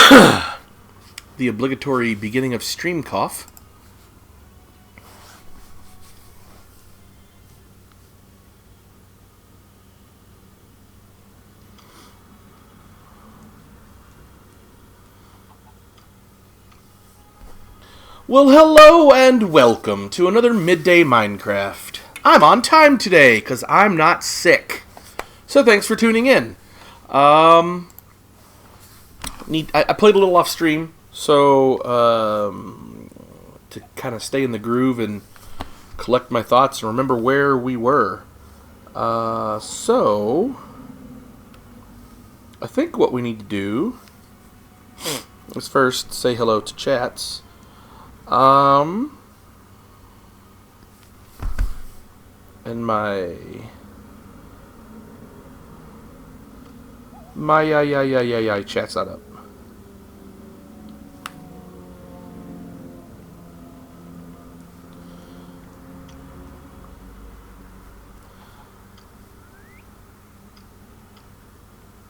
The obligatory beginning of stream cough. Well, hello and welcome to another Midday Minecraft. I'm on time today because I'm not sick. So thanks for tuning in. I played a little off stream, so to kind of stay in the groove and collect my thoughts and remember where we were. So I think what we need to do is first say hello to chats. And my chat's not up.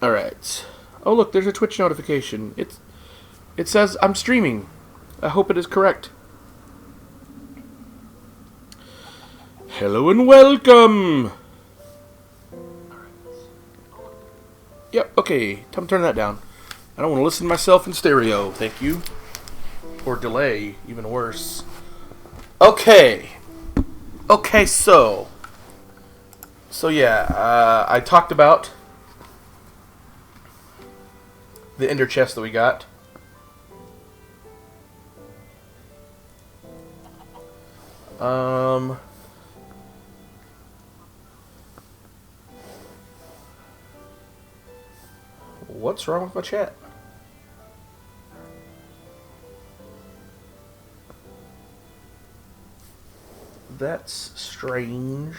All right. Oh, look, there's a Twitch notification. It says I'm streaming. I hope it is correct. Hello and welcome. Yep, okay. Turn that down. I don't want to listen to myself in stereo. Thank you. Or delay, even worse. Okay. Okay, so yeah, I talked about the ender chest that we got. What's wrong with my chat? That's strange.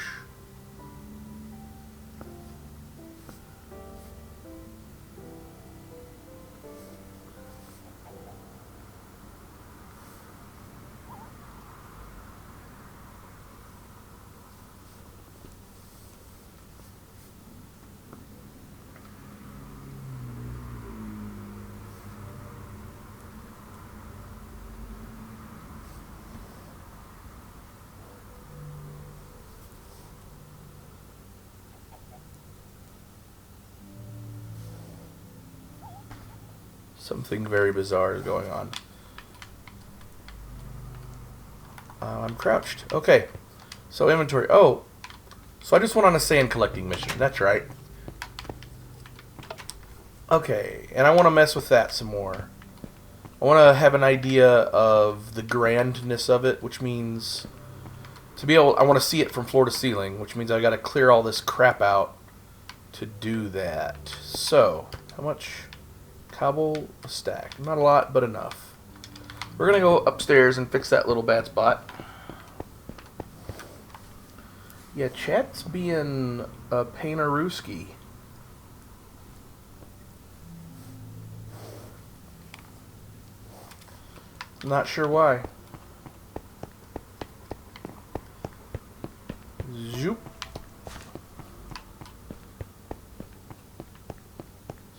Something very bizarre is going on. I'm crouched. Okay. So inventory. Oh. So I just went on a sand collecting mission. That's right. Okay. And I want to mess with that some more. I want to have an idea of the grandness of it, which means to be able, I want to see it from floor to ceiling, which means I got to clear all this crap out to do that. So, how much? Cobble a stack. Not a lot, but enough. We're going to go upstairs and fix that little bad spot. Yeah, chat's being a pain-a-rooski. Not sure why. Zoop.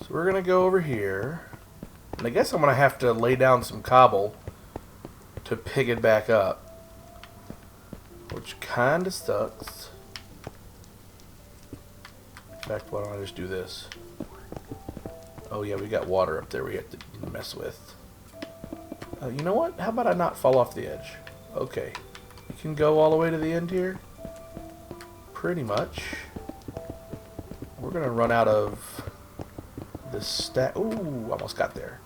So we're going to go over here. And I guess I'm going to have to lay down some cobble to pick it back up. Which kind of sucks. In fact, why don't I just do this? Oh yeah, we got water up there we have to mess with. You know what? How about I not fall off the edge? Okay. You can go all the way to the end here. Pretty much. We're going to run out of this stack. Ooh, almost got there.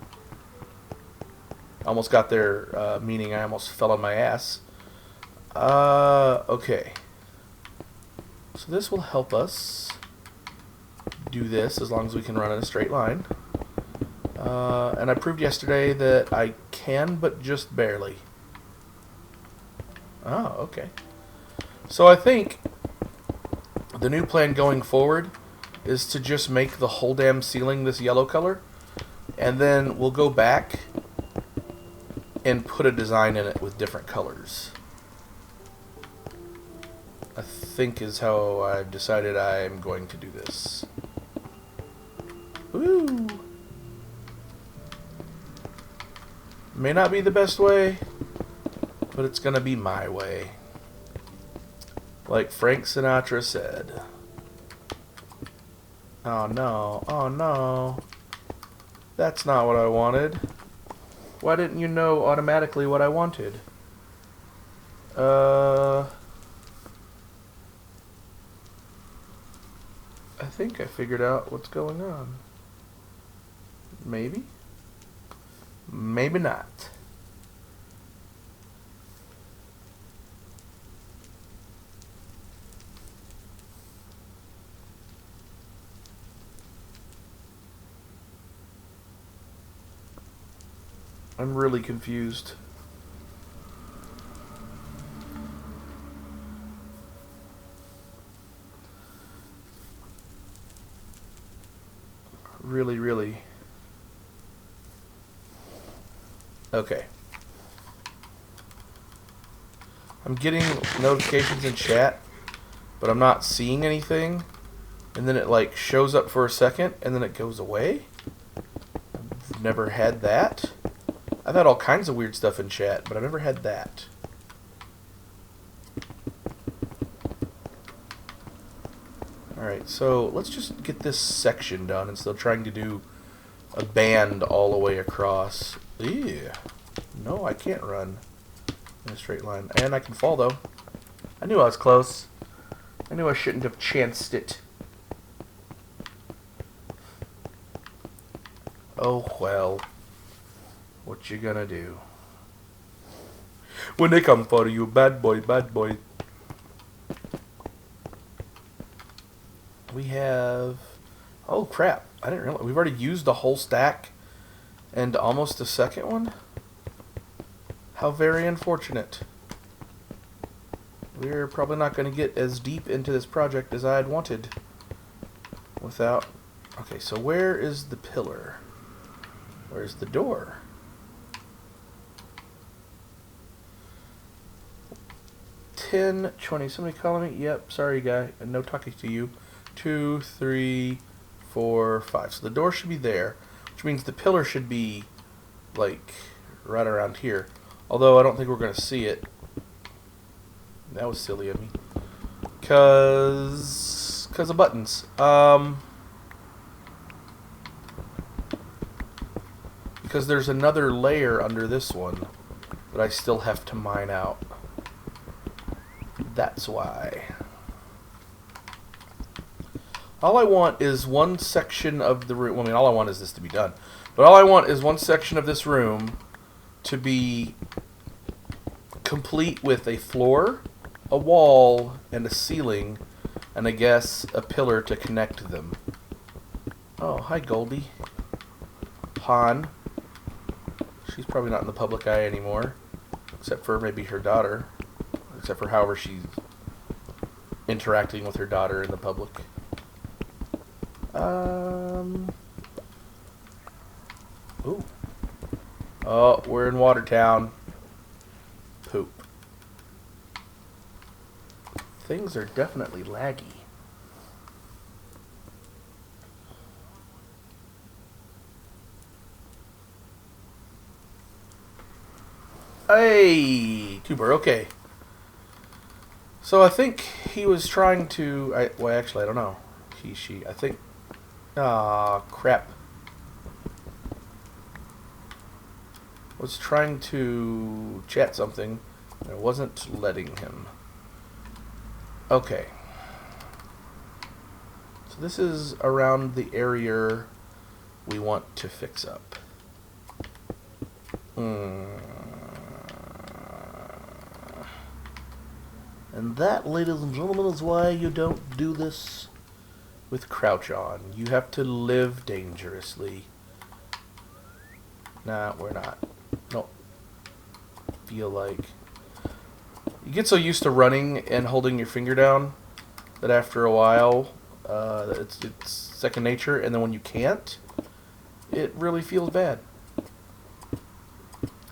Almost got there, meaning I almost fell on my ass. Okay. So this will help us do this as long as we can run in a straight line. And I proved yesterday that I can, but just barely. Oh, okay. So I think the new plan going forward is to just make the whole damn ceiling this yellow color, and then we'll go back and put a design in it with different colors. I think is how I've decided I'm going to do this. Woo! May not be the best way, but it's gonna be my way. Like Frank Sinatra said. Oh no, oh no. That's not what I wanted. Why didn't you know automatically what I wanted? I think I figured out what's going on. Maybe? Maybe not. I'm really confused. Really. Okay. I'm getting notifications in chat, but I'm not seeing anything. And then it like shows up for a second, and then it goes away. I've never had that. I've had all kinds of weird stuff in chat, but I've never had that. Alright, so let's just get this section done instead of trying to do a band all the way across. Ew. No, I can't run in a straight line. And I can fall, though. I knew I was close. I knew I shouldn't have chanced it. Oh, well. What you gonna do? When they come for you, bad boy, bad boy. We have... Oh, crap. I didn't realize... We've already used a whole stack and almost a second one? How very unfortunate. We're probably not going to get as deep into this project as I had wanted. Without... Okay, so where is the pillar? Where's the door? $10, $20. Somebody calling me? Yep, sorry guy. No talking to you. 2, 3, 4, 5. So the door should be there, which means the pillar should be like right around here. Although I don't think we're going to see it. That was silly of me. Cause of buttons. Because there's another layer under this one that I still have to mine out. That's why. All I want is one section of the room. Well, I mean, all I want is this to be done. But all I want is one section of this room to be complete with a floor, a wall, and a ceiling, and I guess a pillar to connect them. Oh, hi Goldie. Han. She's probably not in the public eye anymore, except for maybe her daughter. Except for however she's interacting with her daughter in the public. Ooh. Oh, we're in Watertown. Poop. Things are definitely laggy. Hey, Tuber, okay. So I think he was trying to... well, actually, I don't know. He, she, I think... Ah, crap. Was trying to chat something, and it wasn't letting him. Okay. So this is around the area we want to fix up. And that, ladies and gentlemen, is why you don't do this with crouch on. You have to live dangerously. Nah, we're not. No. Feel like... You get so used to running and holding your finger down that after a while, it's second nature, and then when you can't, it really feels bad.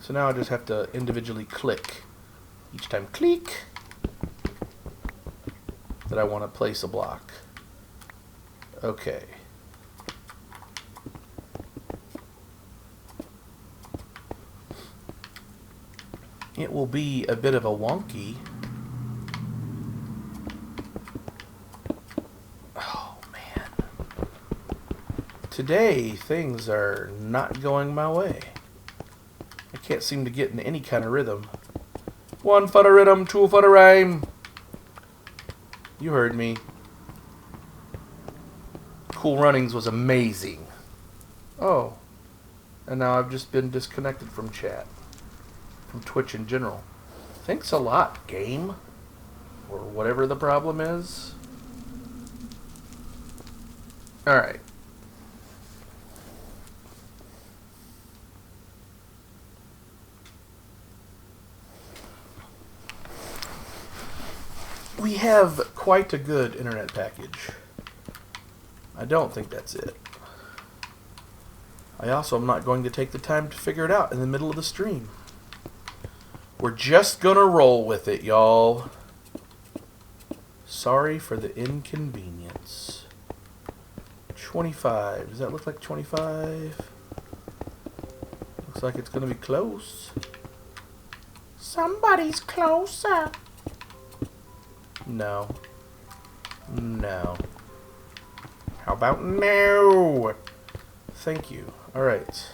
So now I just have to individually click. Each time click that I want to place a block. Okay. it will be a bit of a wonky. Oh, man. Today, things are not going my way. I can't seem to get in any kind of rhythm. 1 for the rhythm, 2 for the rhyme. You heard me. Cool Runnings was amazing. Oh. And now I've just been disconnected from chat. From Twitch in general. Thanks a lot, game. Or whatever the problem is. Alright. We have quite a good internet package. I don't think that's it. I also am not going to take the time to figure it out in the middle of the stream. We're just gonna roll with it, y'all. Sorry for the inconvenience. 25. Does that look like 25? Looks like it's gonna be close. Somebody's closer. No. No. How about no? Thank you. Alright.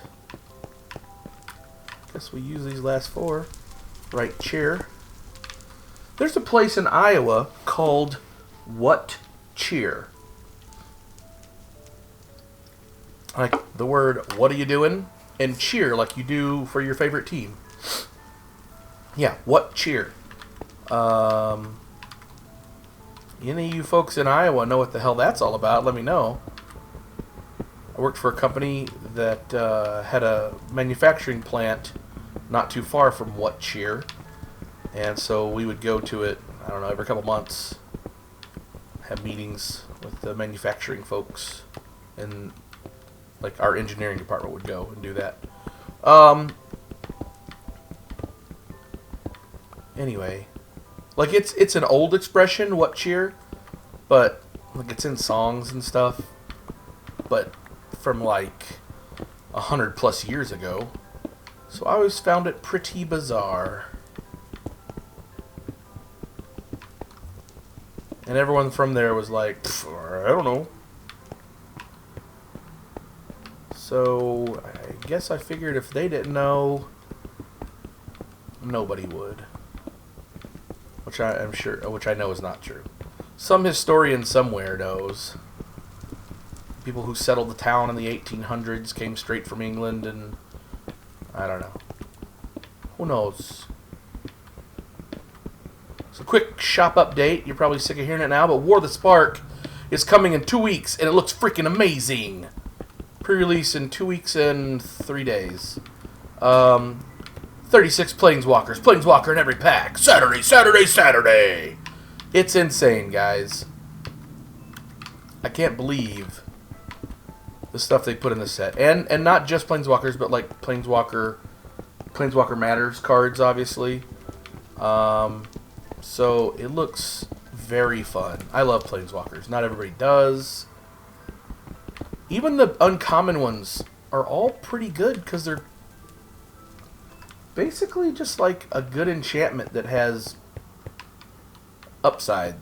Guess we use these last 4. Right cheer. There's a place in Iowa called What Cheer. Like the word, what are you doing? And cheer like you do for your favorite team. Yeah, What Cheer. Any of you folks in Iowa know what the hell that's all about, let me know. I worked for a company that had a manufacturing plant not too far from What Cheer. And so we would go to it, I don't know, every couple months. Have meetings with the manufacturing folks. And like our engineering department would go and do that. Anyway. Like, it's an old expression, What Cheer, but, like, it's in songs and stuff, but from, like, 100+ years ago. So I always found it pretty bizarre. And everyone from there was like, I don't know. So, I guess I figured if they didn't know, nobody would. Which I know is not true. Some historian somewhere knows. People who settled the town in the 1800s came straight from England, and I don't know. Who knows? So, quick shop update. You're probably sick of hearing it now, but War the Spark is coming in 2 weeks, and it looks freaking amazing. Pre-release in 2 weeks and 3 days. 36 Planeswalkers. Planeswalker in every pack. Saturday, Saturday, Saturday. It's insane, guys. I can't believe the stuff they put in this set. And not just Planeswalkers, but like Planeswalker Matters cards, obviously. So it looks very fun. I love Planeswalkers. Not everybody does. Even the uncommon ones are all pretty good because they're basically just like a good enchantment that has upside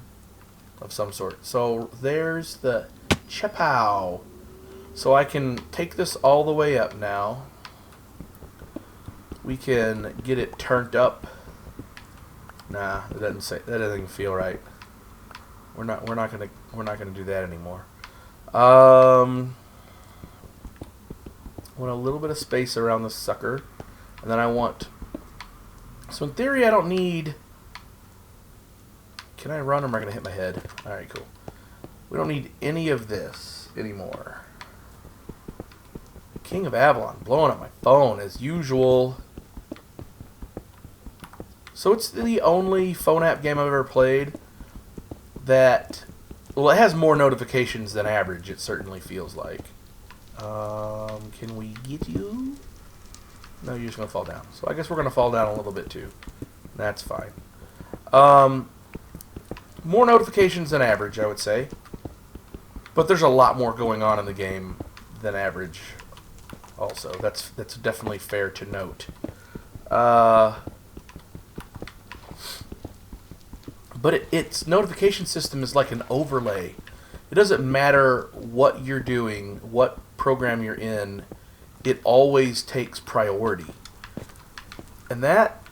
of some sort. So there's the Chapow. So I can take this all the way up now. We can get it turned up. Nah, that doesn't feel right. We're not gonna do that anymore. I want a little bit of space around the sucker. And then I want... So in theory, I don't need... Can I run or am I going to hit my head? Alright, cool. We don't need any of this anymore. King of Avalon, blowing up my phone as usual. So it's the only phone app game I've ever played that... Well, it has more notifications than average, it certainly feels like. Can we get you? No, you're just going to fall down. So I guess we're going to fall down a little bit too. That's fine. More notifications than average, I would say. But there's a lot more going on in the game than average also. That's definitely fair to note. But its notification system is like an overlay. It doesn't matter what you're doing, what program you're in, it always takes priority. And that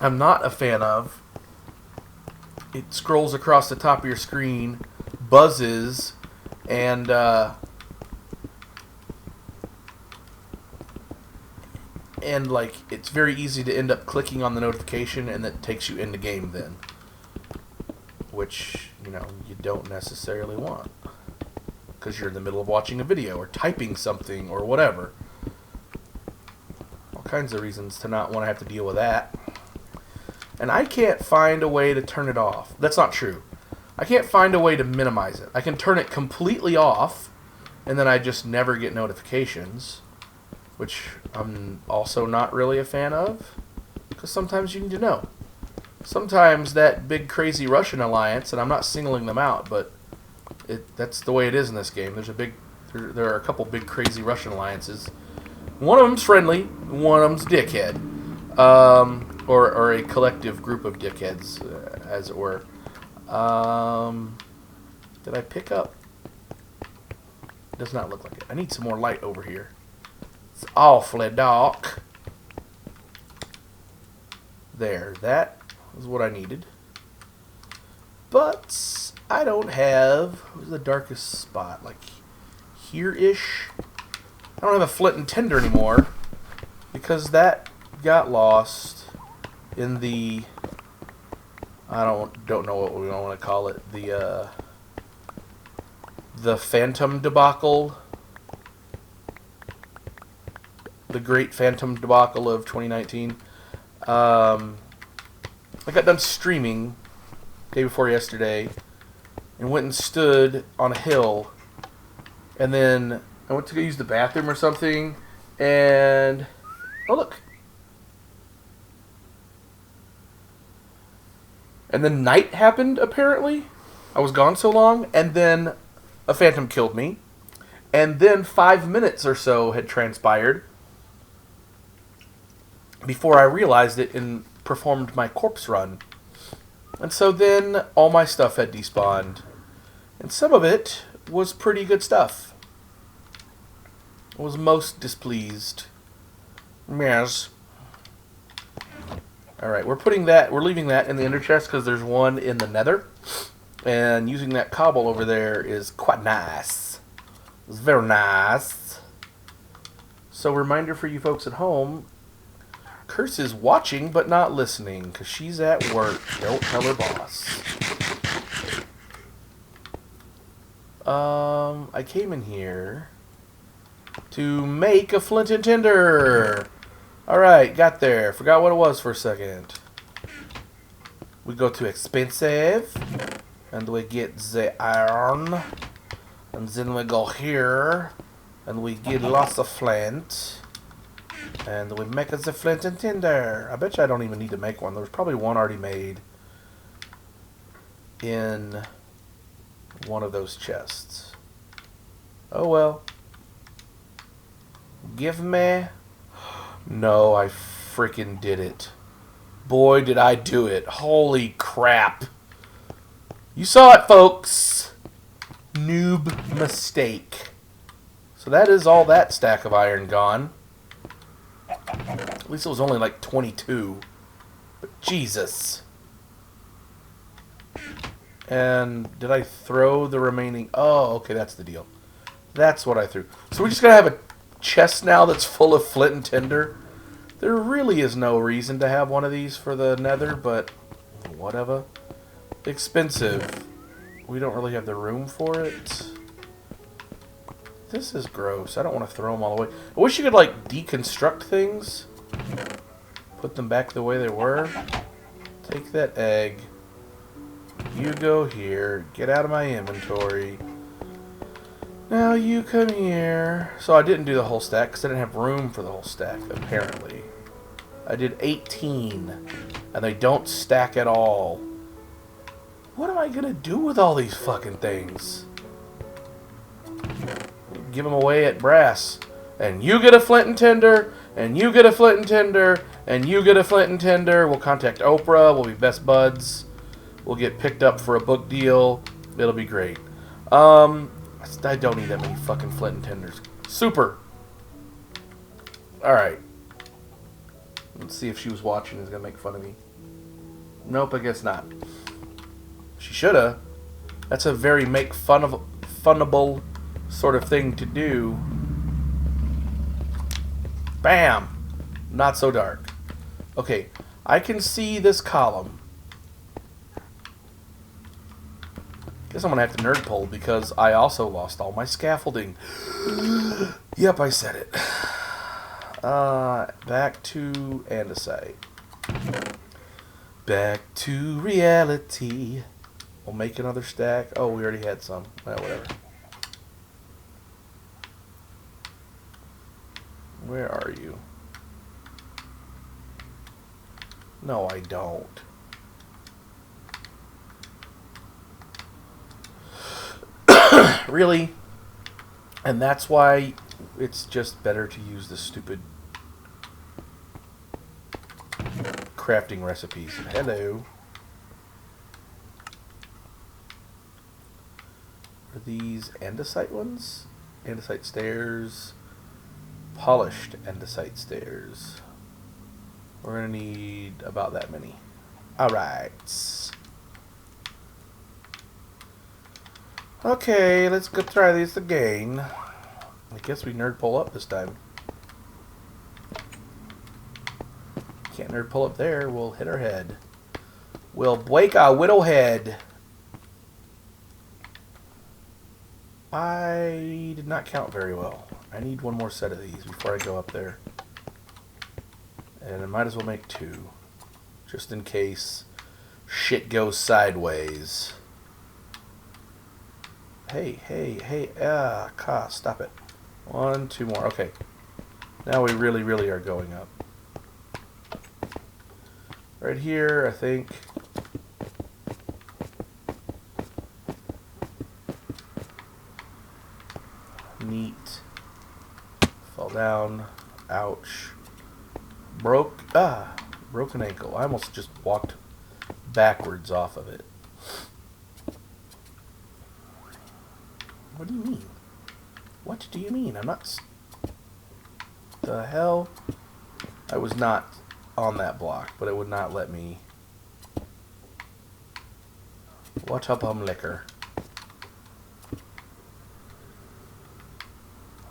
I'm not a fan of. It scrolls across the top of your screen, buzzes, and like it's very easy to end up clicking on the notification, and that takes you into game then, which you don't necessarily want because you're in the middle of watching a video or typing something or whatever. All kinds of reasons to not want to have to deal with that. And I can't find a way to turn it off. That's not true. I can't find a way to minimize it. I can turn it completely off, and then I just never get notifications, which I'm also not really a fan of, because sometimes you need to know. Sometimes that big crazy Russian alliance, and I'm not singling them out, but that's the way it is in this game. There are a couple big crazy Russian alliances. One of them's friendly, one of them's dickhead, or a collective group of dickheads, as it were. Did I pick up? It does not look like it. I need some more light over here. It's awfully dark. There, that is what I needed. But I don't have... Where's the darkest spot? Like here-ish? I don't have a flint and tinder anymore because that got lost in the... I don't know what we want to call it. The Phantom debacle. The Great Phantom debacle of 2019. I got done streaming day before yesterday and went and stood on a hill, and then I went to go use the bathroom or something, and oh look. And then night happened, apparently. I was gone so long, and then a phantom killed me. And then 5 minutes or so had transpired before I realized it and performed my corpse run. And so then all my stuff had despawned. And some of it was pretty good stuff. I was most displeased. Yes. Alright, we're leaving that in the ender chest because there's one in the nether. And using that cobble over there is quite nice. It's very nice. So, reminder for you folks at home, Curse is watching but not listening because she's at work. Don't tell her boss. I came in here to make a flint and tinder. Alright, got there. Forgot what it was for a second. We go to expensive, and we get the iron, and then we go here, and we get lots of flint, and we make us the flint and tinder. I bet you I don't even need to make one. There's probably one already made in one of those chests. Oh well. Give me... No, I freaking did it. Boy, did I do it. Holy crap. You saw it, folks. Noob mistake. So that is all that stack of iron gone. At least it was only like 22. But Jesus. And did I throw the remaining... Oh, okay, that's the deal. That's what I threw. So we're just going to have a chest now that's full of flint and tinder. There really is no reason to have one of these for the nether, but whatever. Expensive. We don't really have the room for it. This is gross. I don't want to throw them all away. I wish you could, like, deconstruct things. Put them back the way they were. Take that egg. You go here. Get out of my inventory. Now you come here. So I didn't do the whole stack because I didn't have room for the whole stack, apparently. I did 18. And they don't stack at all. What am I going to do with all these fucking things? Give them away at brass. And you get a flint and tinder, and you get a flint and tinder, and you get a flint and tinder. We'll contact Oprah. We'll be best buds. We'll get picked up for a book deal. It'll be great. I don't need that many fucking flint and tinders. Super. Alright. Let's see if she was watching and is going to make fun of me. Nope, I guess not. She shoulda. That's a very funnable sort of thing to do. Bam! Not so dark. Okay, I can see this column. Guess I'm gonna have to nerd pull because I also lost all my scaffolding. Yep, I said it. Back to andesite. Back to reality. We'll make another stack. Oh, we already had some. Whatever. Where are you? No, I don't. Really? And that's why it's just better to use the stupid crafting recipes. Hello. Are these andesite ones? Andesite stairs. Polished andesite stairs. We're going to need about that many. Alright. Okay, let's go try these again. I guess we nerd pull up this time. Can't nerd pull up there. We'll hit our head. We'll break our widow head. I did not count very well. I need one more set of these before I go up there. And I might as well make 2. Just in case shit goes sideways. Hey, stop it. 1, 2 more. Okay. Now we really are going up. Right here, I think. Neat. Fall down. Ouch. Broken ankle. I almost just walked backwards off of it. What do you mean? What do you mean? I'm not... The hell? I was not on that block, but it would not let me... What up, liquor?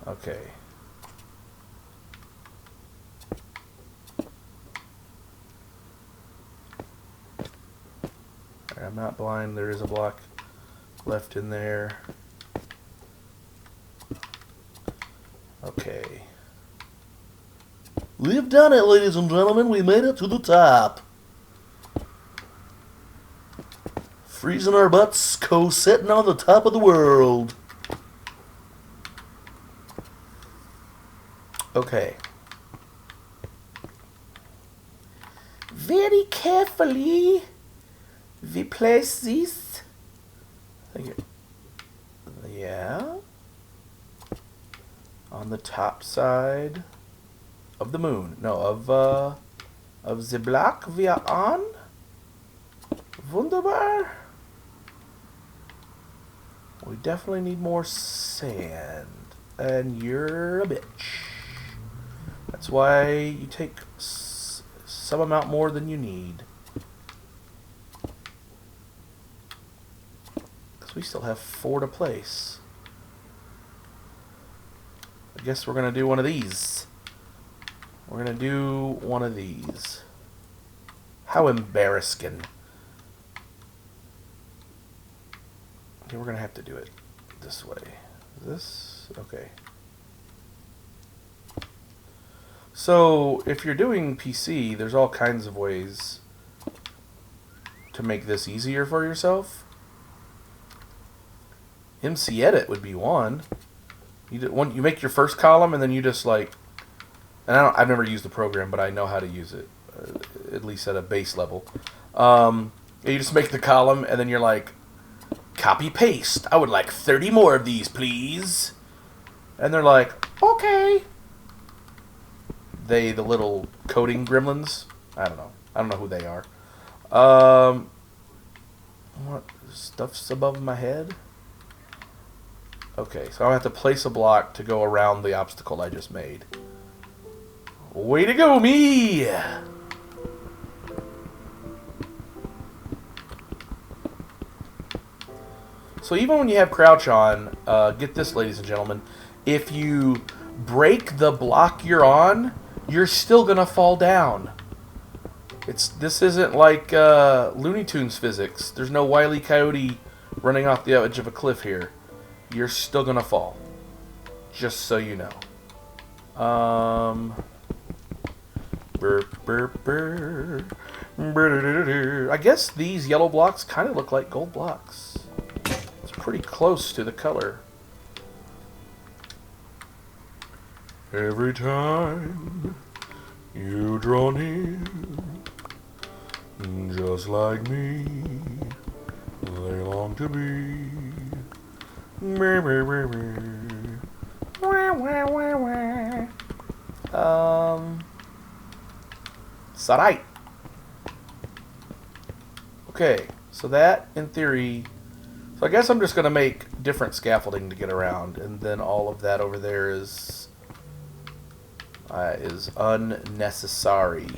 Okay. I'm not blind. There is a block left in there. Okay. We've done it, ladies and gentlemen. We made it to the top. Freezing our butts, co-sitting on the top of the world. Okay. Very carefully, we place this. Yeah. On the top side of the moon. No, of the block we are on. Wunderbar. We definitely need more sand. And you're a bitch. That's why you take some amount more than you need. Because we still have 4 to place. I guess we're going to do one of these. We're going to do one of these. How embarrassing. Okay, we're going to have to do it this way. This? Okay. So, if you're doing PC, there's all kinds of ways to make this easier for yourself. MC Edit would be one. You make your first column, and then you just like... And I've never used the program, but I know how to use it, at least at a base level. You just make the column, and then you're like, copy paste. I would like 30 more of these, please. And they're like, okay. They, the little coding gremlins. I don't know. I don't know who they are. What stuff's above my head? Okay, so I'll have to place a block to go around the obstacle I just made. Way to go, me! So even when you have crouch on, get this, ladies and gentlemen, if you break the block you're on, you're still gonna fall down. This isn't like Looney Tunes physics. There's no Wile E. Coyote running off the edge of a cliff here. You're still gonna fall. Just so you know. I guess these yellow blocks kind of look like gold blocks. It's pretty close to the color. Every time you draw near, just like me, they long to be. It's alright. Okay, so that, in theory... So I guess I'm just going to make different scaffolding to get around, and then all of that over there is unnecessary.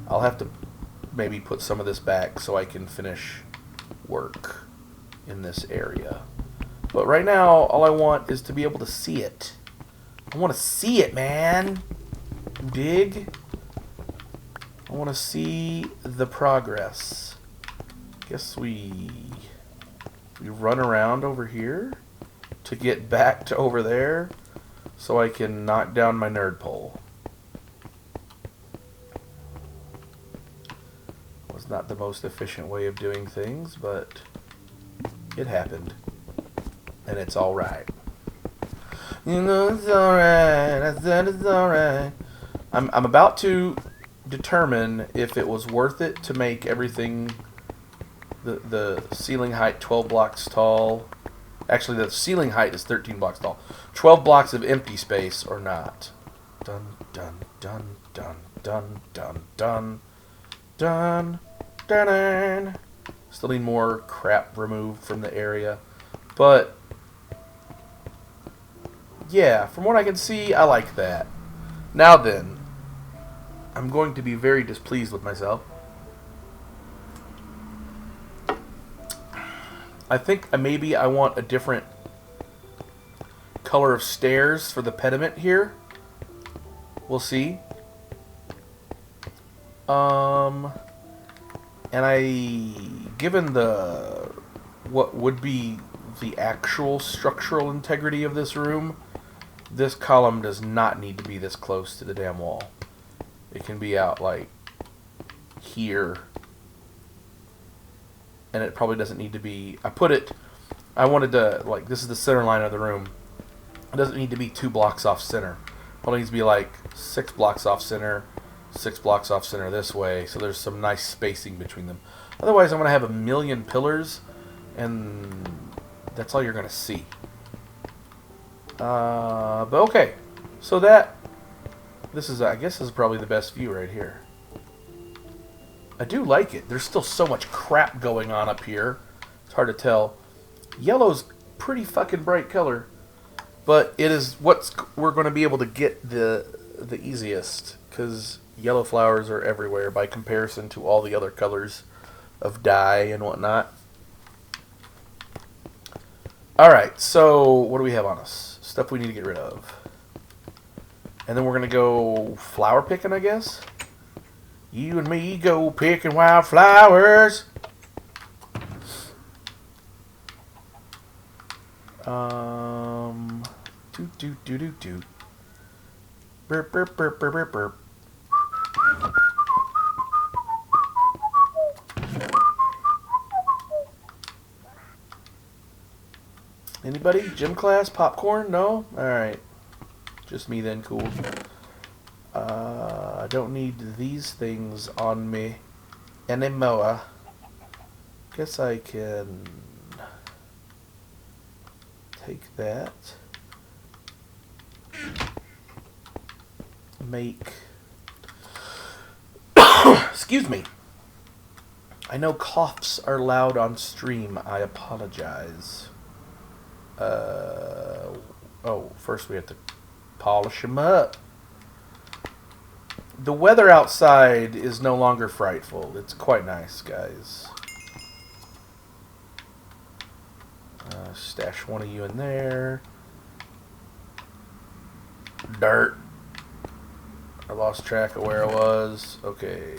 I'll have to maybe put some of this back so I can finish work in this area. But right now, all I want is to be able to see it. I want to see it, man. You dig? I want to see the progress. Guess we run around over here to get back to over there so I can knock down my nerd pole. Was not the most efficient way of doing things, but it happened. And it's alright. You know it's alright. I said it's alright. I'm about to determine if it was worth it to make everything the ceiling height 12 blocks tall. Actually, the ceiling height is 13 blocks tall. 12 blocks of empty space or not. Dun dun dun dun dun dun dun dun dun dun. Still need more crap removed from the area, but yeah, from what I can see, I like that. Now then, I'm going to be very displeased with myself. I think maybe I want a different color of stairs for the pediment here. We'll see. And given what would be the actual structural integrity of this room, this column does not need to be this close to the damn wall. It can be out like here. And it probably doesn't need to be... I wanted to, like, this is the center line of the room. It doesn't need to be 2 blocks off center. It probably needs to be like 6 blocks off center, 6 blocks off center this way, so there's some nice spacing between them. Otherwise, I'm going to have a million pillars, and that's all you're going to see. But okay, so I guess this is probably the best view right here. I do like it. There's still so much crap going on up here. It's hard to tell. Yellow's pretty fucking bright color, but it is what we're going to be able to get the easiest, because yellow flowers are everywhere by comparison to all the other colors of dye and whatnot. Alright, so what do we have on us? Stuff we need to get rid of. And then we're going to go flower picking, I guess. You and me go picking wildflowers. Doot doot doot doot doot. Burp burp burp burp burp burp. Anybody? Gym class? Popcorn? No? Alright. Just me then, cool. I don't need these things on me anymore. Guess I can take that. make... Excuse me. I know coughs are loud on stream. I apologize. Oh, first we have to polish them up. The weather outside is no longer frightful. It's quite nice, guys. Stash one of you in there. Dirt. I lost track of where I was. Okay.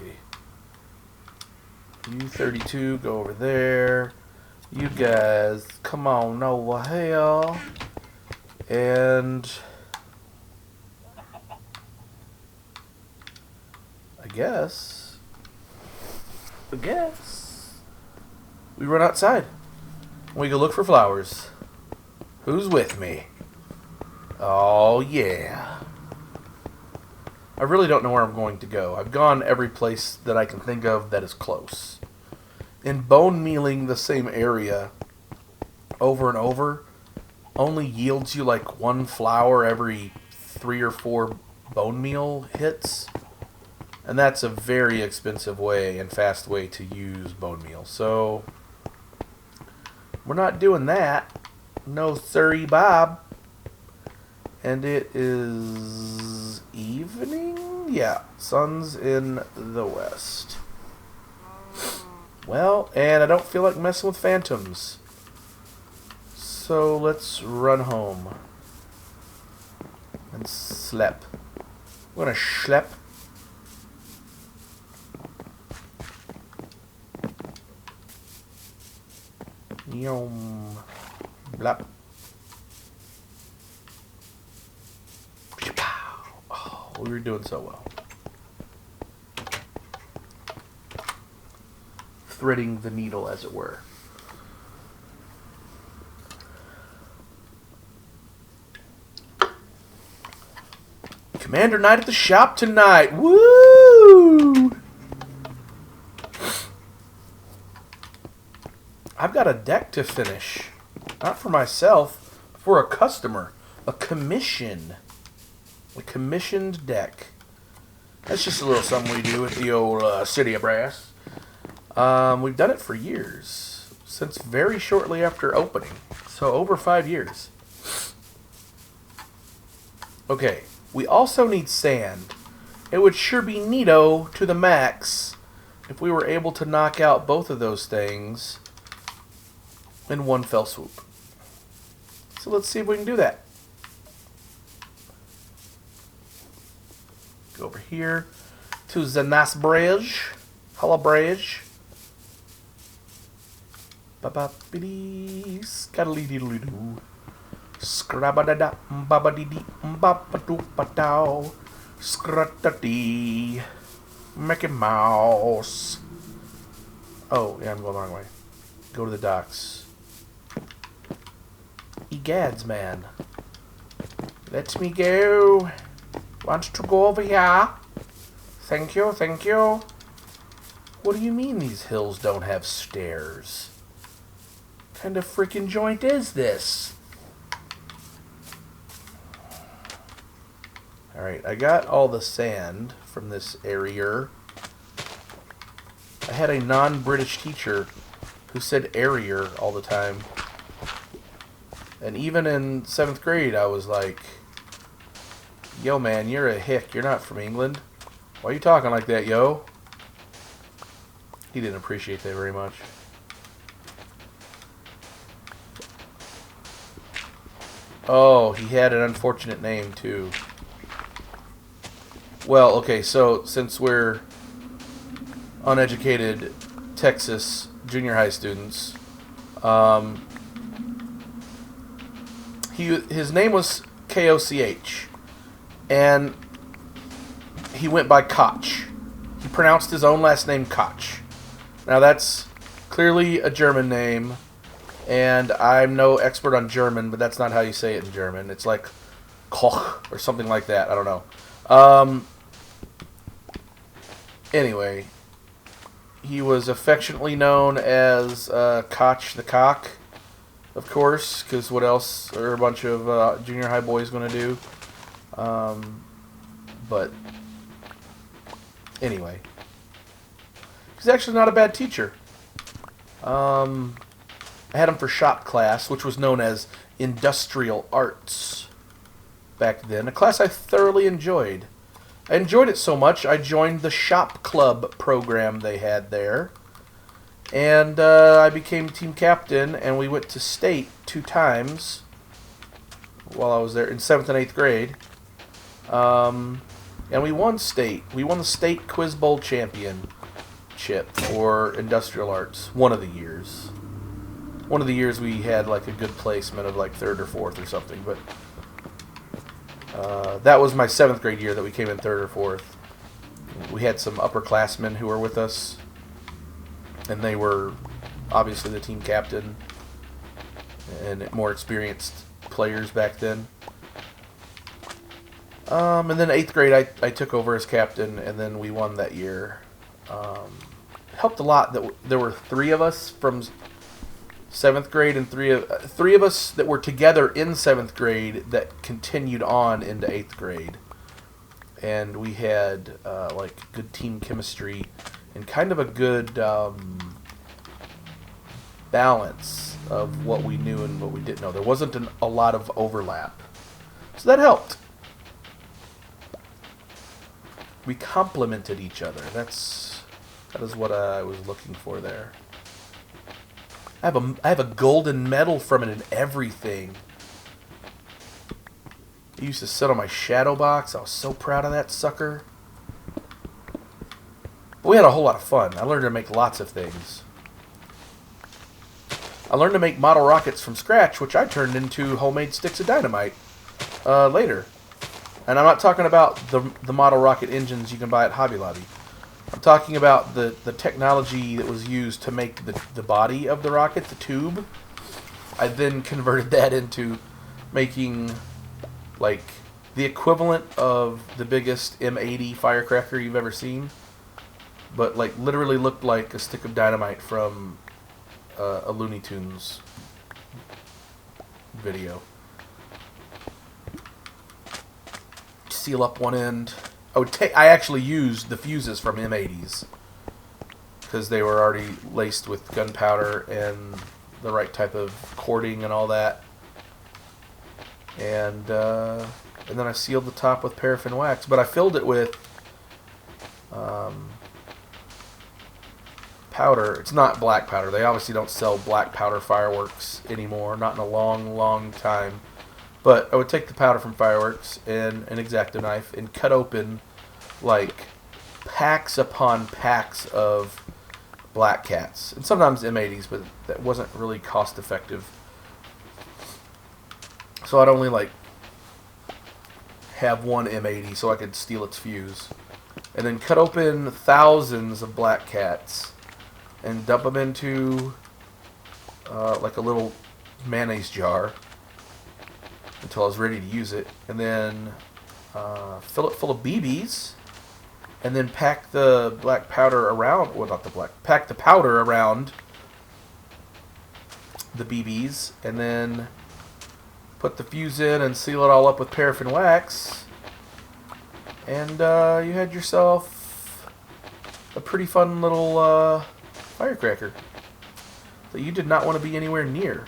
You 32, go over there. You guys, come on over here. And I guess we run outside. We go look for flowers. Who's with me? Oh, yeah. I really don't know where I'm going to go. I've gone every place that I can think of that is close. And bone mealing the same area over and over only yields you like one flower every 3 or 4 bone meal hits. And that's a very expensive way and fast way to use bone meal. So we're not doing that. No siree, Bob. And it is evening? Yeah, sun's in the west. Well, and I don't feel like messing with phantoms. So let's run home. And slep. We're gonna schlep. Yum. Blap. Oh, we were doing so well. Threading the needle, as it were. Commander night at the shop tonight. Woo! I've got a deck to finish. Not for myself, for a customer. A commission. A commissioned deck. That's just a little something we do at the old City of Brass. We've done it for years. Since very shortly after opening. So over 5 years. Okay. We also need sand. It would sure be neato to the max if we were able to knock out both of those things in one fell swoop. So let's see if we can do that. Go over here to the nice bridge. Hello, bridge. Ba-ba-bidee, scatty-dee-doo-doo. Scrabba-da-da, ba-ba-dee-dee, ba-ba-doo-ba-dow. Scrat-da-dee. Mickey Mouse. Oh, yeah, I'm going the wrong way. Go to the docks. Egads, man. Let me go. Want to go over here? Thank you, thank you. What do you mean these hills don't have stairs? What kind of freaking joint is this? Alright, I got all the sand from this area. I had a non-British teacher who said area all the time. And even in 7th grade, I was like, yo, man, you're a hick. You're not from England. Why are you talking like that, yo? He didn't appreciate that very much. Oh, he had an unfortunate name, too. Well, okay, so since we're uneducated Texas junior high students, his name was Koch, and he went by Koch. He pronounced his own last name Koch. Now that's clearly a German name, and I'm no expert on German, but that's not how you say it in German. It's like Koch or something like that. I don't know. Anyway, he was affectionately known as Koch the Cock, of course, because what else are a bunch of junior high boys going to do? But anyway, he's actually not a bad teacher. I had him for shop class, which was known as Industrial Arts back then. A class I thoroughly enjoyed. I enjoyed it so much, I joined the shop club program they had there. And I became team captain, and we went to state 2 times while I was there in 7th and 8th grade. And we won state. We won the state quiz bowl championship for industrial arts one of the years. One of the years we had like a good placement of like 3rd or 4th or something, but that was my 7th grade year that we came in 3rd or 4th. We had some upperclassmen who were with us, and they were obviously the team captain and more experienced players back then. And then 8th grade I took over as captain, and then we won that year. It helped a lot that there were 3 of us from 7th grade and 3 of us that were together in 7th grade that continued on into 8th grade. And we had like good team chemistry and kind of a good balance of what we knew and what we didn't know. There wasn't a lot of overlap. So that helped. We complemented each other. That is what I was looking for there. I have a golden medal from it and everything. It used to sit on my shadow box. I was so proud of that sucker. But we had a whole lot of fun. I learned to make lots of things. I learned to make model rockets from scratch, which I turned into homemade sticks of dynamite later. And I'm not talking about the model rocket engines you can buy at Hobby Lobby. I'm talking about the technology that was used to make the body of the rocket, the tube. I then converted that into making like the equivalent of the biggest M80 firecracker you've ever seen, but like literally looked like a stick of dynamite from a Looney Tunes video. Seal up one end. I actually used the fuses from M80s because they were already laced with gunpowder and the right type of cording and all that. And then I sealed the top with paraffin wax, but I filled it with powder. It's not black powder. They obviously don't sell black powder fireworks anymore, not in a long, long time. But I would take the powder from fireworks and an X-Acto knife and cut open like packs upon packs of Black Cats. And sometimes M80s, but that wasn't really cost effective. So I'd only like have one M80 so I could steal its fuse. And then cut open thousands of Black Cats and dump them into like a little mayonnaise jar until I was ready to use it, and then fill it full of BBs, and then pack the black powder around, well not the black, pack the powder around the BBs, and then put the fuse in and seal it all up with paraffin wax, and you had yourself a pretty fun little firecracker that you did not want to be anywhere near.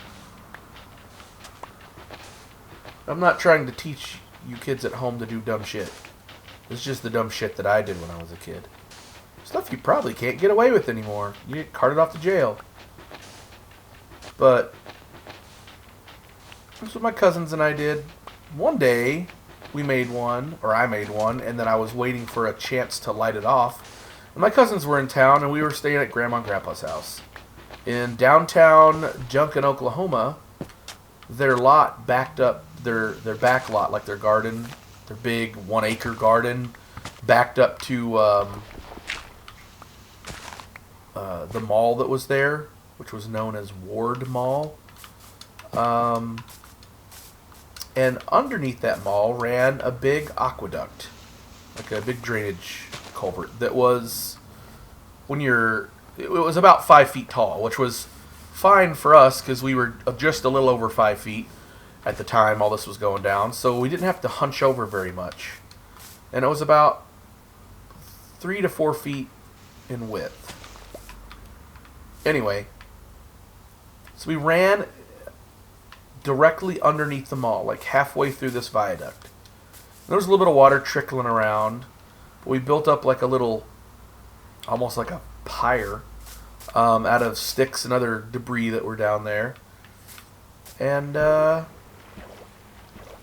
I'm not trying to teach you kids at home to do dumb shit. It's just the dumb shit that I did when I was a kid. Stuff you probably can't get away with anymore. You get carted off to jail. But that's what my cousins and I did. One day, we made one, or I made one, and then I was waiting for a chance to light it off. And my cousins were in town, and we were staying at Grandma and Grandpa's house. In downtown Junction, Oklahoma, their lot backed up, their back lot, like their garden, their big 1 acre garden, backed up to the mall that was there, which was known as Ward Mall. And underneath that mall ran a big aqueduct, like a big drainage culvert that was, it was about 5 feet tall, which was fine for us because we were just a little over 5 feet at the time all this was going down, so we didn't have to hunch over very much. and it was about 3 to 4 feet in width. Anyway, so we ran directly underneath the mall, like halfway through this viaduct. There was a little bit of water trickling around. We built up like a little, almost like a pyre, out of sticks and other debris that were down there. And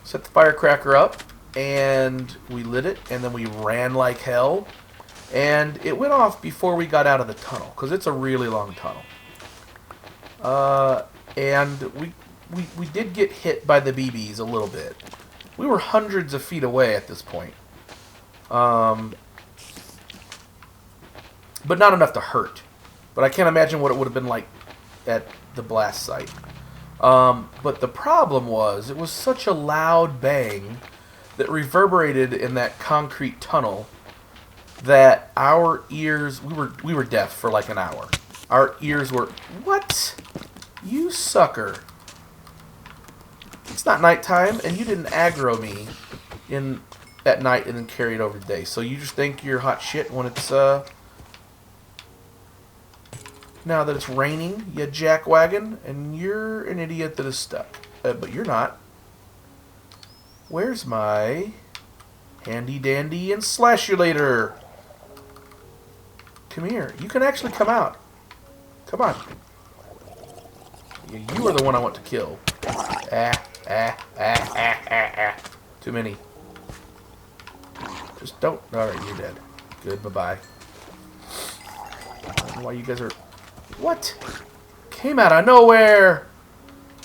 set the firecracker up, and we lit it, and then we ran like hell. And it went off before we got out of the tunnel, because it's a really long tunnel. And we did get hit by the BBs a little bit. We were hundreds of feet away at this point. But not enough to hurt. But I can't imagine what it would have been like at the blast site. But the problem was, it was such a loud bang that reverberated in that concrete tunnel that our ears, we were deaf for like an hour. Our ears were, what? You sucker. It's not nighttime, and you didn't aggro me at night and then carry it over the day. So you just think you're hot shit when it's, now that it's raining, you jackwagon, and you're an idiot that is stuck. But you're not. Where's my handy dandy and slash you later? Come here. You can actually come out. Come on. You are the one I want to kill. Too many. Just don't. Alright, you're dead. Good, bye-bye. I don't know why you guys are... What? Came out of nowhere!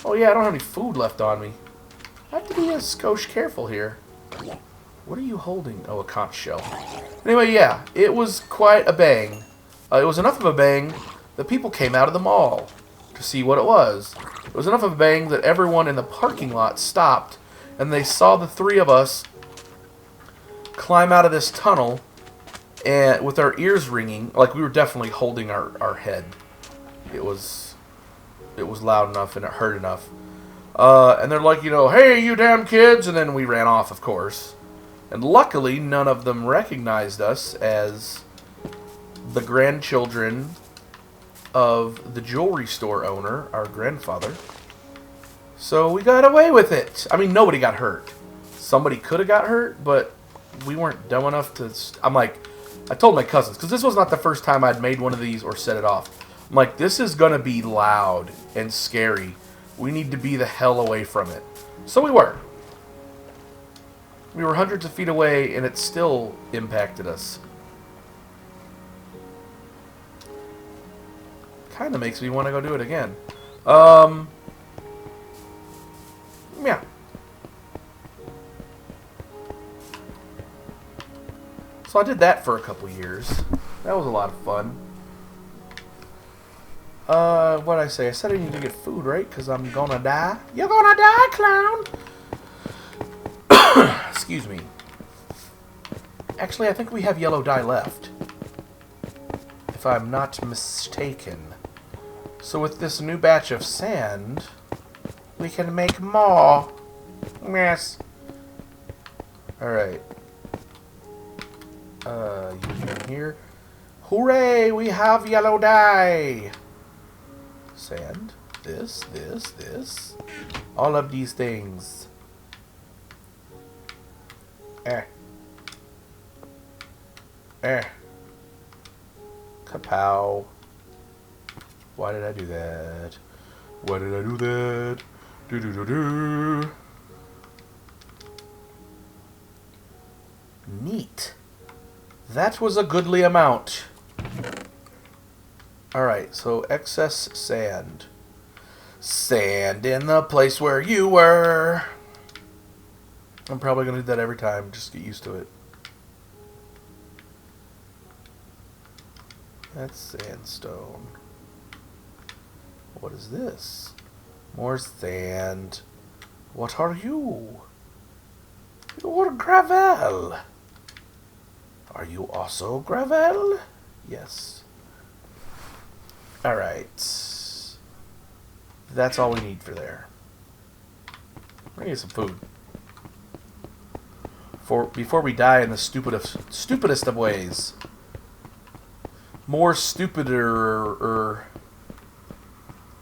Oh yeah, I don't have any food left on me. I have to be a skosh careful here. What are you holding? Oh, a conch shell. Anyway, yeah, it was quite a bang. It was enough of a bang that people came out of the mall to see what it was. It was enough of a bang that everyone in the parking lot stopped, and they saw the three of us climb out of this tunnel and with our ears ringing, like we were definitely holding our head. It was loud enough and it hurt enough. And they're like, hey, you damn kids, and then we ran off, of course. And luckily, none of them recognized us as the grandchildren of the jewelry store owner, our grandfather. So we got away with it. I mean, nobody got hurt. Somebody could have got hurt, but we weren't dumb enough to... I told my cousins, because this was not the first time I'd made one of these or set it off. I'm like, this is going to be loud and scary. We need to be the hell away from it. So we were. We were hundreds of feet away, and it still impacted us. Kind of makes me want to go do it again. Yeah. So I did that for a couple years. That was a lot of fun. What'd I say? I said I need to get food, right? Because I'm gonna die. You're gonna die, clown! Excuse me. Actually, I think we have yellow dye left. If I'm not mistaken. So with this new batch of sand, we can make more. Yes. Alright. You in here. Hooray! We have yellow dye! Sand. This. All of these things. Kapow. Why did I do that? Why did I do that? Do. Neat. That was a goodly amount. Alright, so excess sand. Sand in the place where you were. I'm probably going to do that every time. Just get used to it. That's sandstone. What is this? More sand. What are you? You're gravel. Are you also gravel? Yes. Alright. That's all we need for there. We're gonna get some food. before we die in the stupidest of ways. More stupider.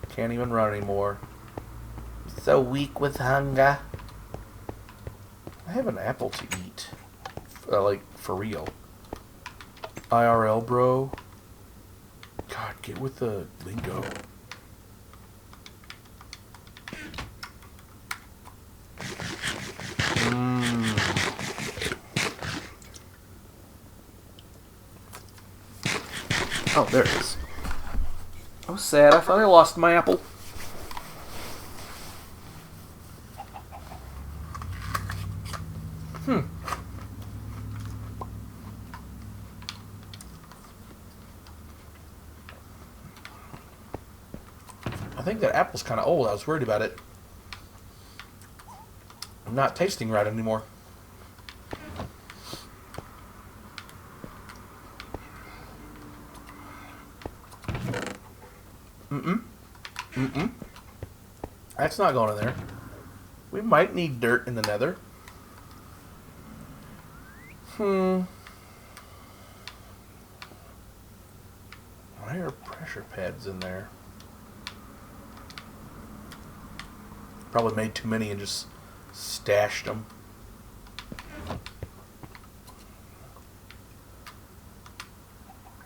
Can't even run anymore. So weak with hunger. I have an apple to eat. Like, for real. IRL, bro. God, get with the lingo. Oh, there it is. I was sad. I thought I lost my apple. I think that apple's kind of old. I was worried about it not tasting right anymore. That's not going in there. We might need dirt in the nether. Why are pressure pads in there? Probably made too many and just stashed them.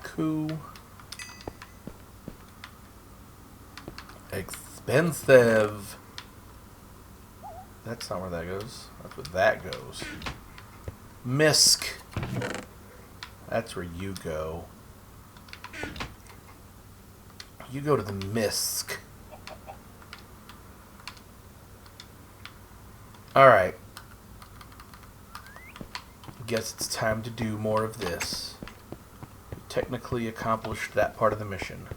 Cool. Expensive. That's not where that goes. That's where that goes. Misk. That's where you go. You go to the Misk. Alright. Guess it's time to do more of this. We technically accomplished that part of the mission.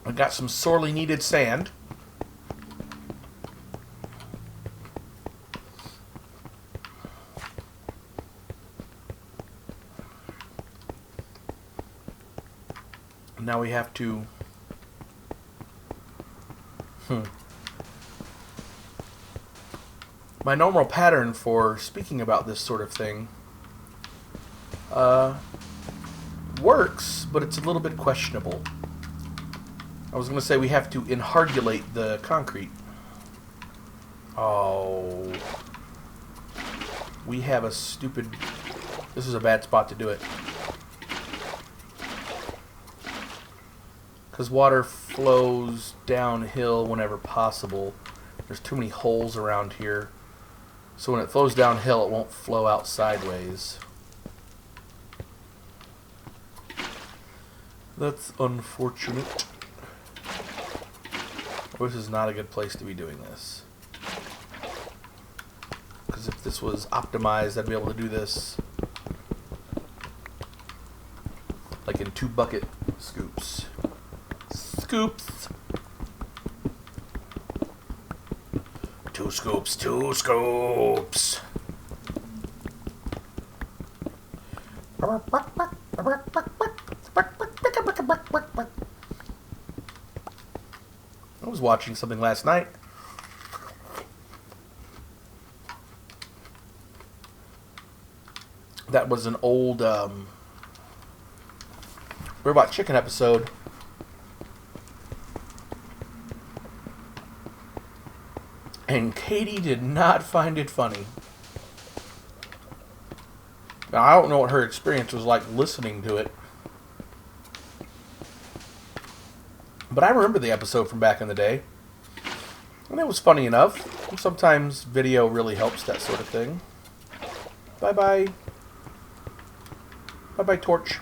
I got some sorely needed sand. Now we have to... My normal pattern for speaking about this sort of thing works, but it's a little bit questionable. I was going to say we have to enhardulate the concrete. Oh. We have a stupid... This is a bad spot to do it. Because water flows downhill whenever possible. There's too many holes around here. So when it flows downhill, it won't flow out sideways. That's unfortunate. This is not a good place to be doing this. Because if this was optimized, I'd be able to do this like in 2 bucket scoops. Scoops! 2 scoops, 2 scoops! I was watching something last night. That was an old Robot Chicken episode. And Katie did not find it funny. Now, I don't know what her experience was like listening to it. But I remember the episode from back in the day. And it was funny enough. Sometimes video really helps that sort of thing. Bye-bye. Bye-bye, Torch.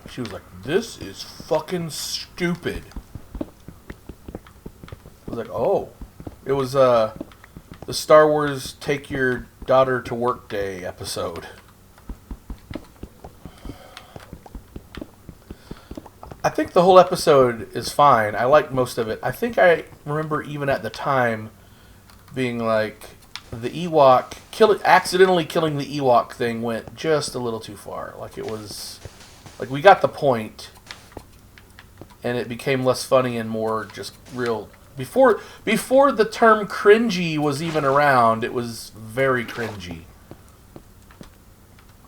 She was like, this is fucking stupid. I was like, oh. It was the Star Wars Take Your Daughter to Work Day episode. I think the whole episode is fine. I like most of it. I think I remember even at the time being like, the Ewok, accidentally killing the Ewok thing went just a little too far. Like it was, like we got the point, and it became less funny and more just real. Before the term cringy was even around, it was very cringy.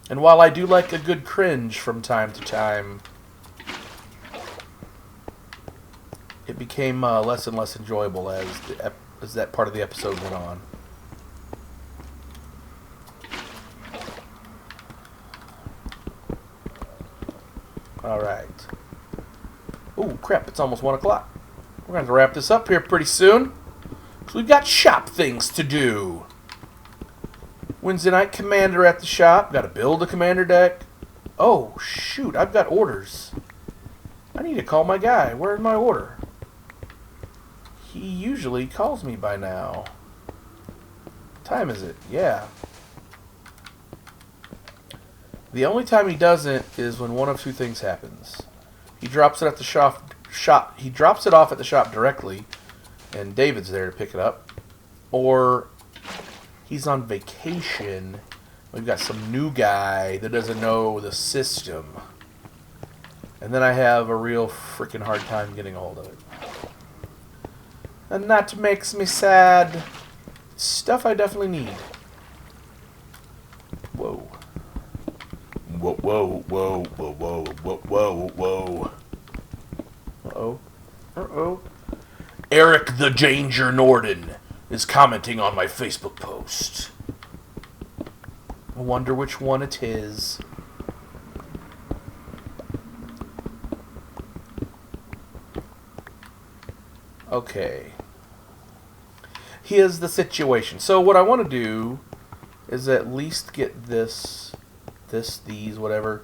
And while I do like a good cringe from time to time, it became less and less enjoyable as that part of the episode went on. Alright. Oh, crap, it's almost 1 o'clock. We're going to wrap this up here pretty soon. So we've got shop things to do. Wednesday night commander at the shop. Got to build a commander deck. Oh, shoot, I've got orders. I need to call my guy. Where's my order? He usually calls me by now. What time is it? Yeah. The only time he doesn't is when one of two things happens. He drops it at the shop. He drops it off at the shop directly, and David's there to pick it up. Or he's on vacation. We've got some new guy that doesn't know the system. And then I have a real freaking hard time getting a hold of it. And that makes me sad. Stuff I definitely need. Whoa. Whoa, whoa, whoa, whoa, whoa, whoa, whoa, whoa. Uh-oh. Uh-oh. Eric the Danger Norden is commenting on my Facebook post. I wonder which one it is. Okay. Here's the situation. So what I want to do is at least get these, whatever,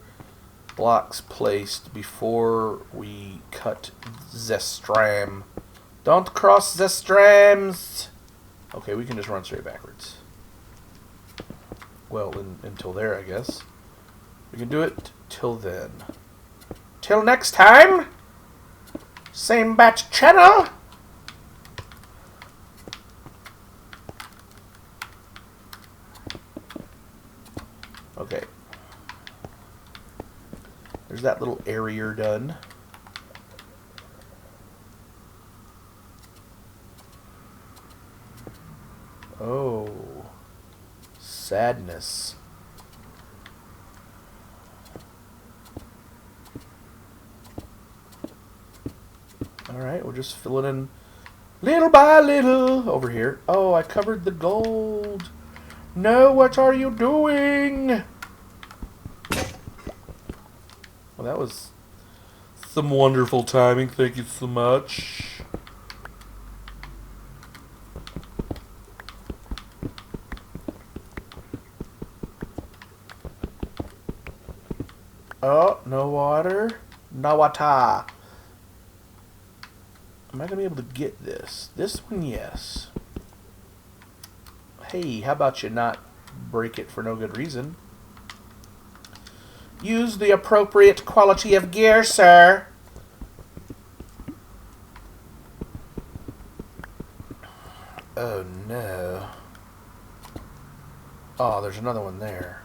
blocks placed before we cut Zestram. Don't cross Zestrams! Okay, we can just run straight backwards. Well, until there, I guess. We can do it till then. Till next time! Same batch channel! Okay. There's that little area done. Oh. Sadness. Alright, we'll just fill it in little by little over here. Oh, I covered the gold. No, what are you doing? Well, that was some wonderful timing. Thank you so much. Oh, no water. No water. Am I going to be able to get this? This one, yes. Hey, how about you not break it for no good reason? Use the appropriate quality of gear, sir. Oh, no. Oh, there's another one there.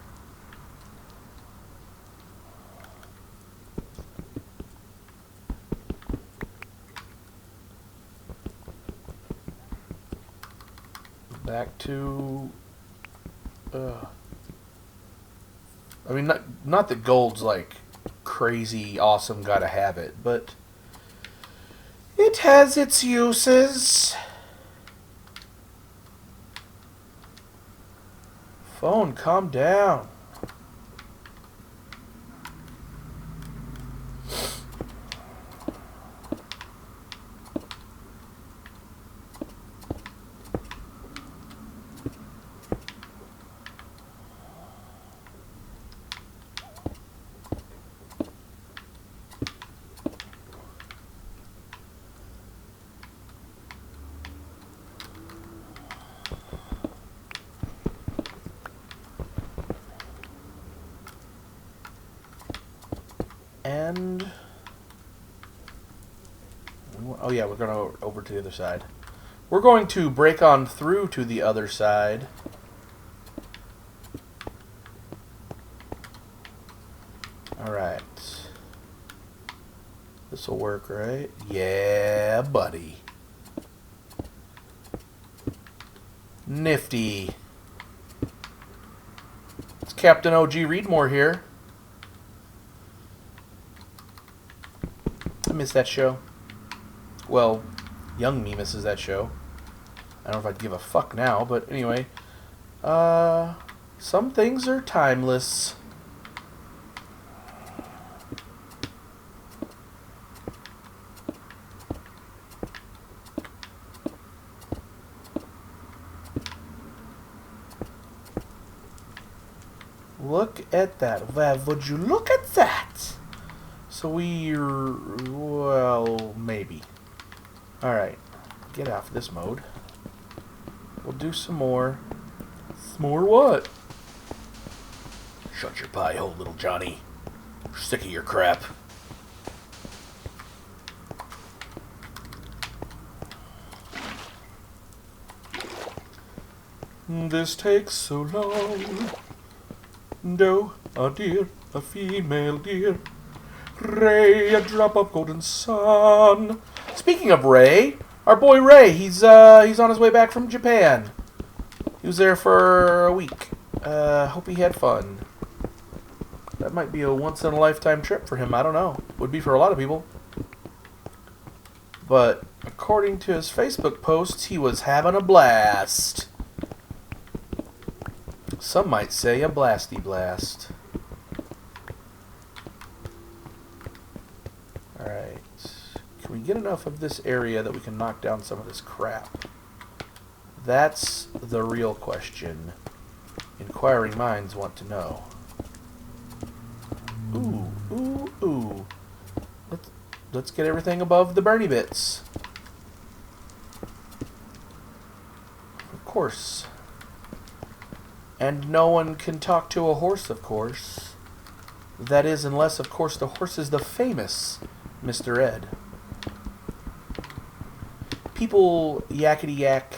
Back to... I mean, not that gold's like crazy awesome, gotta have it, but it has its uses. Phone, calm down. And... oh yeah, we're going to over to the other side. We're going to break on through to the other side. Alright. This This'll work, right? Yeah, buddy. Nifty. It's Captain O.G. Reedmore here. I miss that show. Well, young me misses that show. I don't know if I'd give a fuck now, but anyway. Some things are timeless. Look at that. Well, would you look at that? So well, maybe. Alright. Get off this mode. We'll do some more. Some more what? Shut your pie hole, little Johnny. We're sick of your crap. This takes so long. No, a deer, a female deer. Ray, a drop of golden sun. Speaking of Ray, our boy Ray, he's on his way back from Japan. He was there for a week. Hope he had fun. That might be a once-in-a-lifetime trip for him. I don't know. Would be for a lot of people. But according to his Facebook posts, he was having a blast. Some might say a blasty blast. Alright. Can we get enough of this area that we can knock down some of this crap? That's the real question. Inquiring minds want to know. Ooh, ooh, ooh. Let's get everything above the Bernie bits. Of course. And no one can talk to a horse, of course. That is, unless, of course, the horse is the famous Mr. Ed. People yakety yak.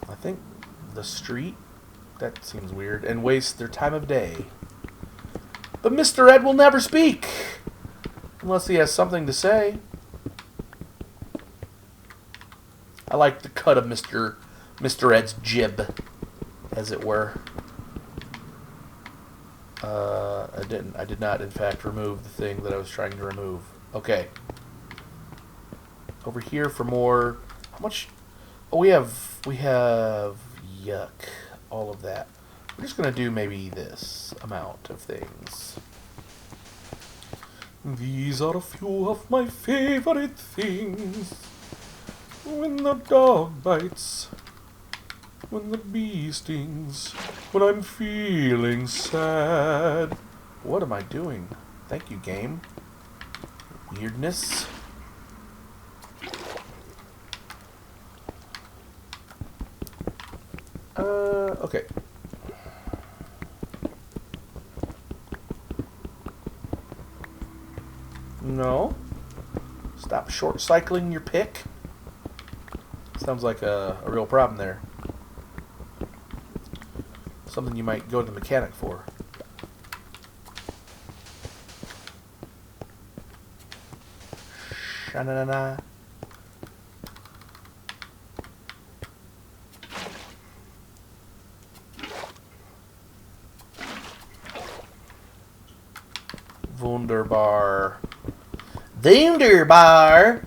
I think the street. That seems weird. And waste their time of day. But Mr. Ed will never speak. Unless he has something to say. I like the cut of Mr. Ed's jib, as it were. I did not, in fact, remove the thing that I was trying to remove. Okay. Over here for more. How much? Oh, we have. Yuck. All of that. We're just gonna do maybe this amount of things. These are a few of my favorite things. When the dog bites. When the bee stings, when I'm feeling sad. What am I doing? Thank you, game. Weirdness. Okay. No. Stop short cycling your pick. Sounds like a real problem there. Something you might go to the mechanic for. Sha-na-na-na. Wunderbar. Wunderbar!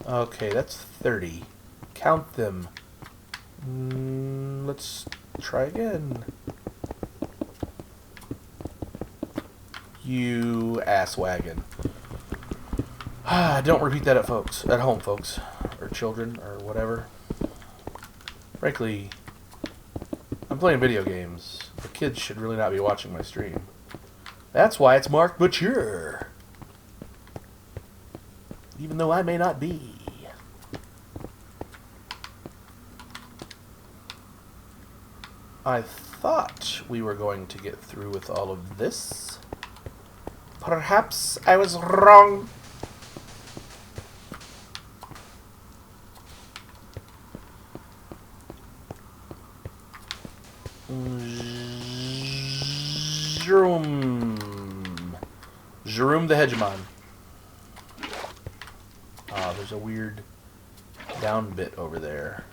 Okay, that's 30. Count them. Let's try again. You ass wagon. Don't repeat that at home, folks. Or children, or whatever. Frankly, I'm playing video games. The kids should really not be watching my stream. That's why it's marked mature. Even though I may not be. I thought we were going to get through with all of this. Perhaps I was wrong. Jerome the Hegemon. Ah, there's a weird down bit over there.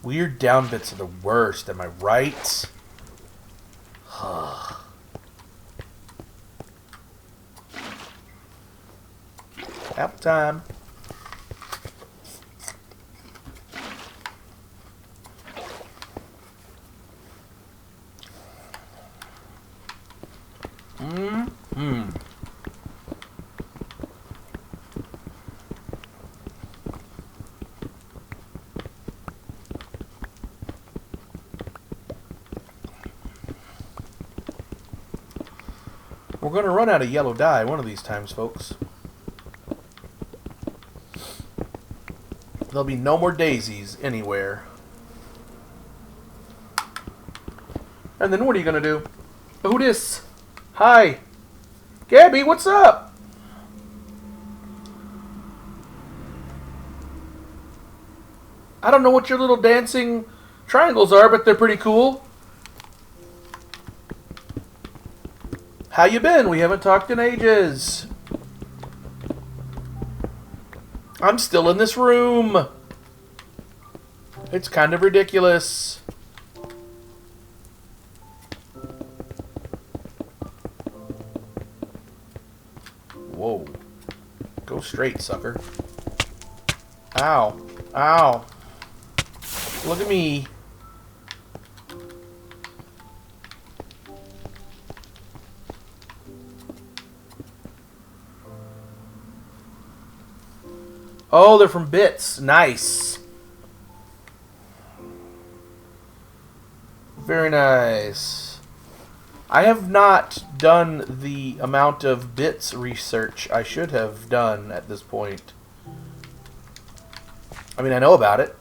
Weird down bits are the worst, am I right? Apple time. We're going to run out of yellow dye one of these times, folks. There'll be no more daisies anywhere. And then what are you going to do? Who dis? Hi. Gabby, what's up? I don't know what your little dancing triangles are, but they're pretty cool. How you been? We haven't talked in ages. I'm still in this room. It's kind of ridiculous. Whoa. Go straight, sucker. Ow. Ow. Look at me. Oh, they're from Bits. Nice. Very nice. I have not done the amount of Bits research I should have done at this point. I mean, I know about it.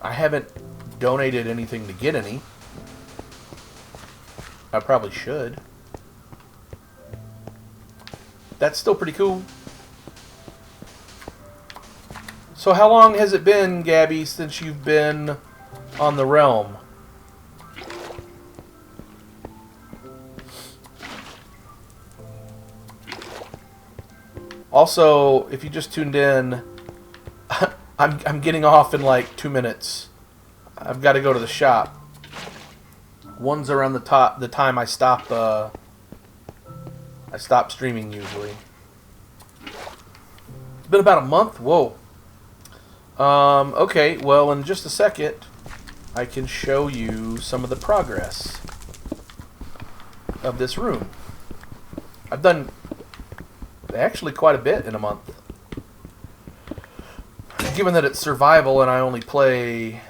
I haven't donated anything to get any. I probably should. That's still pretty cool. So how long has it been, Gabby, since you've been on the realm? Also, if you just tuned in, I'm getting off in like 2 minutes. I've got to go to the shop. One's around the time I stop streaming usually. It's been about a month. Whoa. Okay, well, in just a second, I can show you some of the progress of this room. I've done actually quite a bit in a month. Given that it's survival and I only play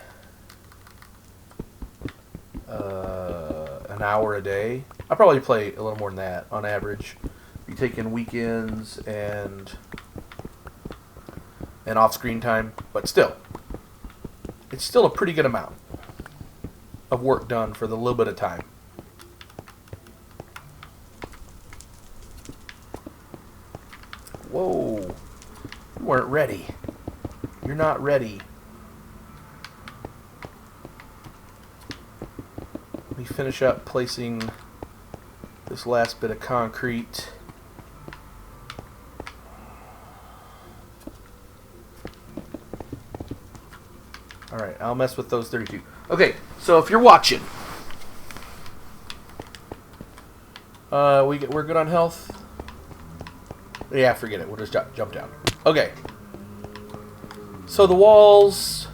an hour a day, I probably play a little more than that on average. Be taking weekends and off-screen time, but still, it's still a pretty good amount of work done for the little bit of time. Whoa, you weren't ready. You're not ready. Let me finish up placing this last bit of concrete. Alright, I'll mess with those 32. Okay, so if you're watching, we're good on health? Yeah, forget it. We'll just jump down. Okay. So the walls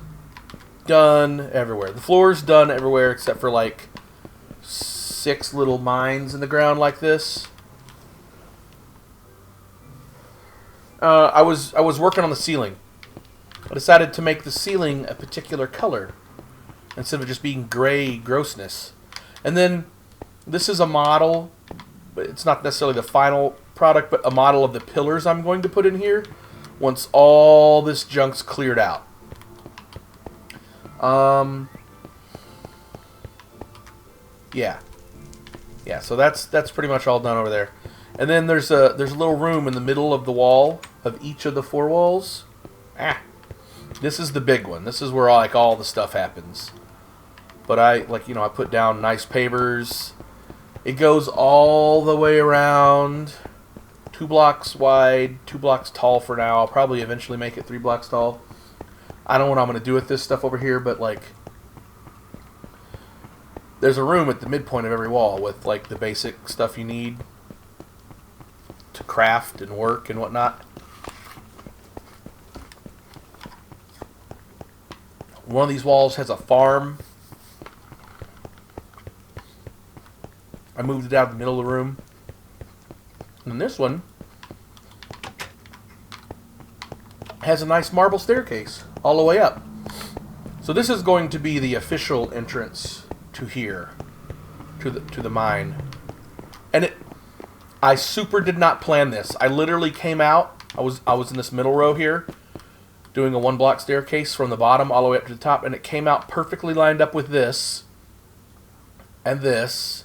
done everywhere. The floor's done everywhere except for like 6 little mines in the ground like this. I was working on the ceiling. I decided to make the ceiling a particular color instead of just being gray grossness. And then this is a model, but it's not necessarily the final product, but a model of the pillars I'm going to put in here once all this junk's cleared out. Yeah, so that's pretty much all done over there. And then there's a little room in the middle of the wall of each of the 4 walls. This is the big one. This is where like all the stuff happens. But I put down nice pavers. It goes all the way around, 2 blocks wide, 2 blocks tall for now. I'll probably eventually make it 3 blocks tall. I don't know what I'm going to do with this stuff over here, but like, there's a room at the midpoint of every wall with like the basic stuff you need to craft and work and whatnot. One of these walls has a farm. I moved it out of the middle of the room. And this one has a nice marble staircase all the way up. So this is going to be the official entrance to here, to the mine. And I super did not plan this. I literally came out. I was in this middle row here, doing a 1 block staircase from the bottom all the way up to the top, and it came out perfectly lined up with this, and this,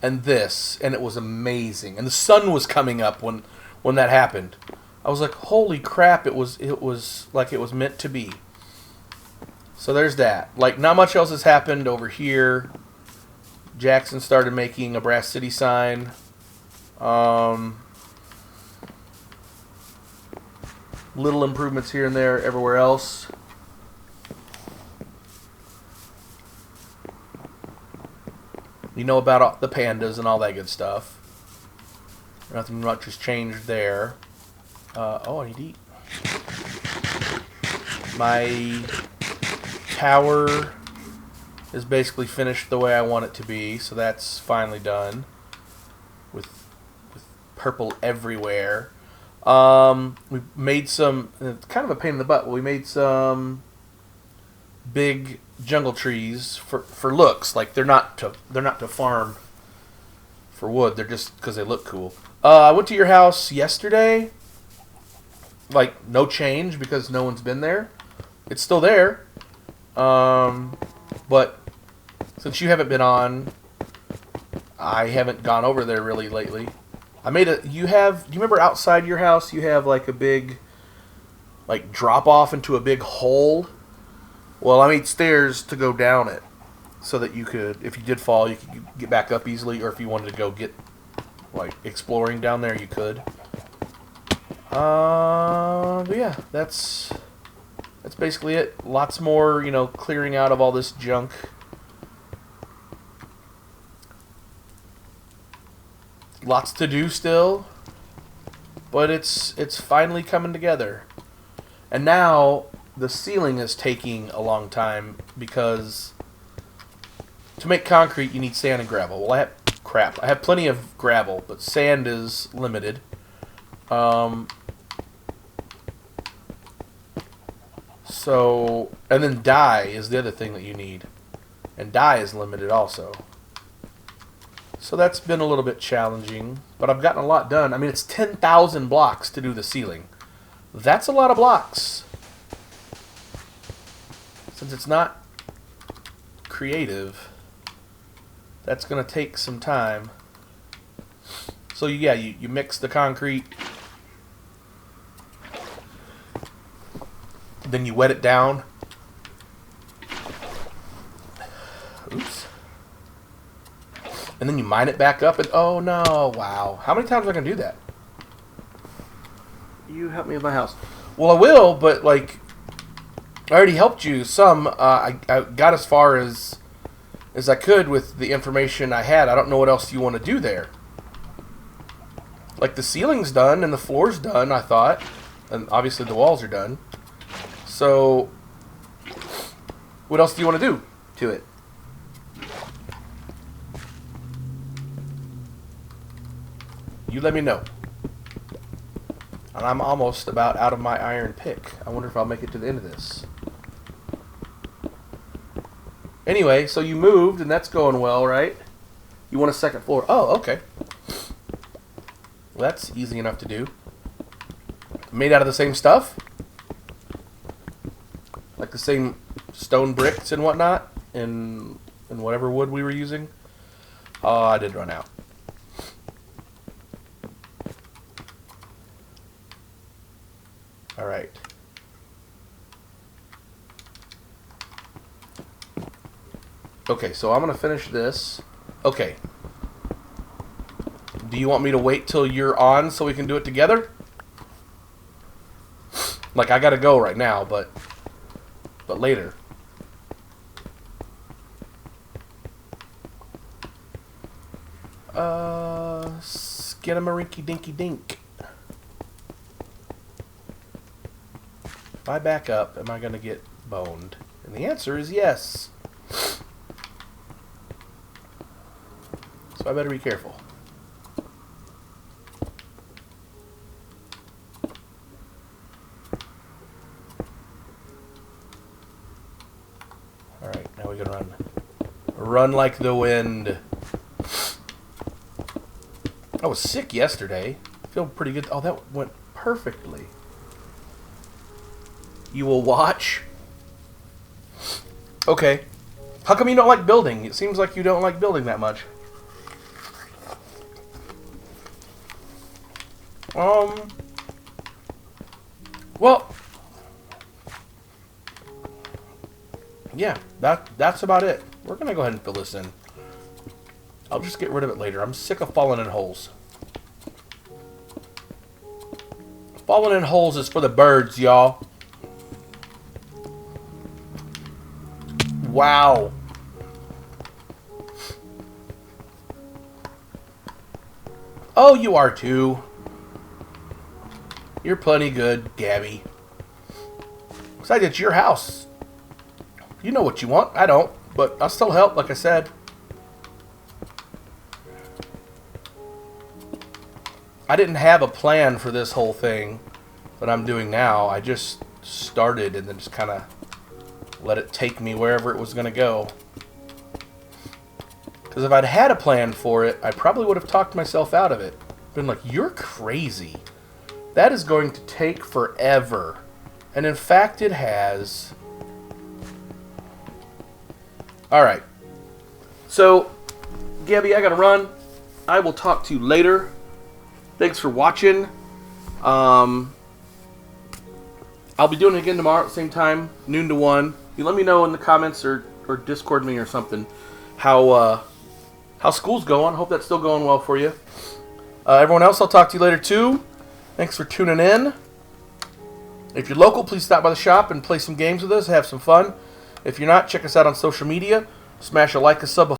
and this, and it was amazing. And the sun was coming up when that happened. I was like, holy crap! It was like it was meant to be. So there's that. Like, not much else has happened over here. Jackson started making a Brass City sign. Little improvements here and there everywhere else. You know about the pandas and all that good stuff. Nothing much has changed there. Oh, I need to eat. My tower is basically finished the way I want it to be, so that's finally done. With purple everywhere. We made some, it's kind of a pain in the butt, we made some big jungle trees for looks. Like, they're not to farm for wood, they're just because they look cool. I went to your house yesterday. Like, no change because no one's been there. It's still there. But since you haven't been on, I haven't gone over there really lately. do you remember outside your house you have like a big, like, drop off into a big hole? Well, I made stairs to go down it so that you could, if you did fall, you could get back up easily, or if you wanted to go get, like, exploring down there, you could. But yeah, that's basically it. Lots more, clearing out of all this junk. Lots to do still, but it's finally coming together. And now the ceiling is taking a long time because to make concrete you need sand and gravel. Well, I have plenty of gravel, but sand is limited. So, and then dye is the other thing that you need, and dye is limited also. So that's been a little bit challenging, but I've gotten a lot done. I mean, it's 10,000 blocks to do the ceiling. That's a lot of blocks. Since it's not creative, that's going to take some time. So yeah, you mix the concrete, then you wet it down. Oops. And then you mine it back up, and oh no, wow. How many times am I going to do that? You help me with my house. Well, I will, but like, I already helped you some. I got as far as I could with the information I had. I don't know what else you want to do there. Like, the ceiling's done and the floor's done, I thought. And obviously the walls are done. So, what else do you want to do to it? You let me know. And I'm almost about out of my iron pick. I wonder if I'll make it to the end of this. Anyway, so you moved, and that's going well, right? You want a second floor. Oh, okay. Well, that's easy enough to do. Made out of the same stuff? Like the same stone bricks and whatnot? And whatever wood we were using? Oh, I did run out. Alright. Okay, so I'm going to finish this. Okay. Do you want me to wait till you're on so we can do it together? Like, I got to go right now, but later. Skidamarinky dinky dink. If I back up, am I going to get boned? And the answer is yes. So I better be careful. Alright, now we can run. Run like the wind. I was sick yesterday. Feel pretty good. Oh, that went perfectly. You will watch? Okay. How come you don't like building? It seems like you don't like building that much. Well, yeah, that's about it. We're gonna go ahead and fill this in. I'll just get rid of it later. I'm sick of falling in holes. Falling in holes is for the birds, y'all. Wow. Oh, you are too. You're plenty good, Gabby. Besides, it's your house. You know what you want. I don't, but I'll still help, like I said. I didn't have a plan for this whole thing that I'm doing now. I just started and then just kind of let it take me wherever it was going to go. Because if I'd had a plan for it, I probably would have talked myself out of it. Been like, you're crazy. That is going to take forever. And in fact, it has. Alright. So, Gabby, I gotta run. I will talk to you later. Thanks for watching. I'll be doing it again tomorrow at the same time, noon to 1. You let me know in the comments or Discord me or something how school's going. Hope that's still going well for you. Everyone else, I'll talk to you later too. Thanks for tuning in. If you're local, please stop by the shop and play some games with us. Have some fun. If you're not, check us out on social media. Smash a like, a sub,